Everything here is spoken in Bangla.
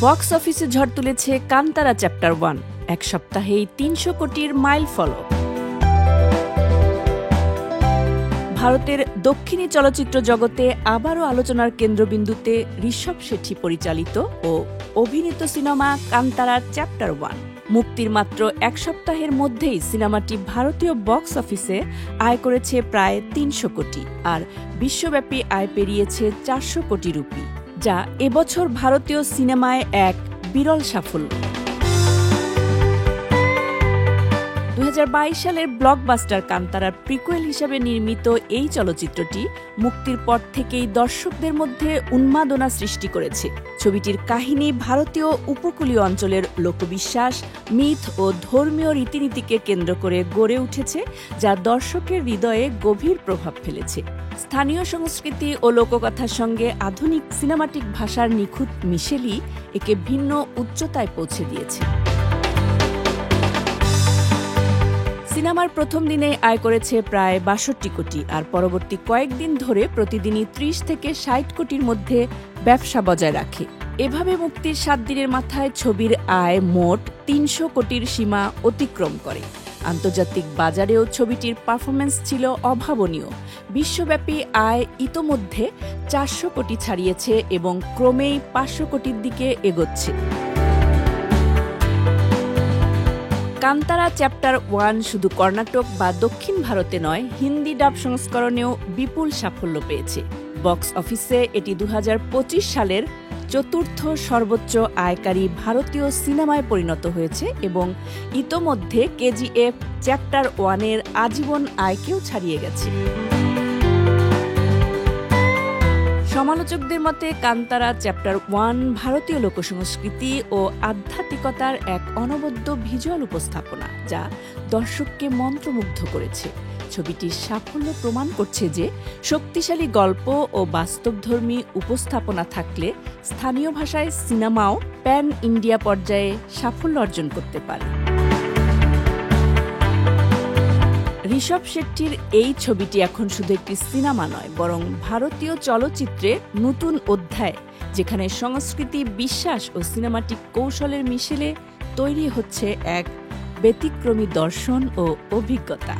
বক্স অফিসে ঝড় তুলেছে কান্তারা চ্যাপ্টার 1। এক সপ্তাহেই ৩০০ কোটির মাইল ফলক। ভারতের দক্ষিণী চলচ্চিত্র জগতে আবারও আলোচনার কেন্দ্রবিন্দুতে ঋষভ শেঠি পরিচালিত ও অভিনীত সিনেমা কান্তারা চ্যাপ্টার 1। মুক্তির মাত্র এক সপ্তাহের মধ্যেই সিনেমাটি ভারতীয় বক্স অফিসে আয় করেছে প্রায় ৩০০ কোটি আর বিশ্বব্যাপী আয় পেরিয়েছে ৪০০ কোটি রুপি, যা এবছর ভারতীয় সিনেমায় এক বিরল সাফল্য। ২০২২ সালের ব্লকবাস্টার কান্তারার প্রিকুয়েল হিসেবে নির্মিত এই চলচ্চিত্রটি মুক্তির পর থেকেই দর্শকদের মধ্যে উন্মাদনা সৃষ্টি করেছে। ছবিটির কাহিনী ভারতীয় উপকূলীয় অঞ্চলের লোকবিশ্বাস, মিথ ও ধর্মীয় রীতিনীতিকে কেন্দ্র করে গড়ে উঠেছে, যা দর্শকের হৃদয়ে গভীর প্রভাব ফেলেছে। স্থানীয় সংস্কৃতি ও লোককথার সঙ্গে আধুনিক সিনেমাটিক ভাষার নিখুঁত মিশেলই একে ভিন্ন উচ্চতায় পৌঁছে দিয়েছে। সিনেমার প্রথম দিনে আয় করেছে প্রায় ৬২ কোটি আর পরবর্তী কয়েকদিন ধরে প্রতিদিনই ৩০ থেকে ৬০ কোটির মধ্যে ব্যবসা বজায় রাখে। এভাবে মুক্তির ৭ দিনের মাথায় ছবির আয় মোট ৩০০ কোটির সীমা অতিক্রম করে। আন্তর্জাতিক বাজারেও ছবিটির পারফরমেন্স ছিল অভাবনীয়। বিশ্বব্যাপী আয় ইতোমধ্যে ৪০০ কোটি ছাড়িয়েছে এবং ক্রমেই ৫০০ কোটির দিকে এগোচ্ছে। কান্তারা চ্যাপ্টার 1 শুধু কর্ণাটক বা দক্ষিণ ভারতে নয়, হিন্দি ডাব সংস্করণেও বিপুল সাফল্য পেয়েছে। বক্স অফিসে এটি ২০২৫ সালের চতুর্থ সর্বোচ্চ আয়কারী ভারতীয় সিনেমায় পরিণত হয়েছে এবং ইতোমধ্যে কেজিএফ চ্যাপ্টার 1-এর আজীবন আয়কেও ছাড়িয়ে গেছে। সমালোচকদের মতে কান্তারা চ্যাপ্টার 1 ভারতীয় লোকসংস্কৃতি ও আধ্যাত্মিকতার এক অনবদ্য ভিজুয়াল উপস্থাপনা, যা দর্শককে মন্ত্রমুগ্ধ করেছে। ছবিটির সাফল্য প্রমাণ করছে যে শক্তিশালী গল্প ও বাস্তবধর্মী উপস্থাপনা থাকলে স্থানীয় ভাষায় সিনেমাও প্যান ইন্ডিয়া পর্যায়ে সাফল্য অর্জন করতে পারে। ঋষভ শেট্টির এই ছবিটি এখন শুধু একটি সিনেমা নয়, বরং ভারতীয় চলচ্চিত্রে নতুন অধ্যায়, যেখানে সংস্কৃতি, বিশ্বাস ও সিনেমাটিক কৌশলের মিশেলে তৈরি হচ্ছে এক ব্যতিক্রমী দর্শন ও অভিজ্ঞতা।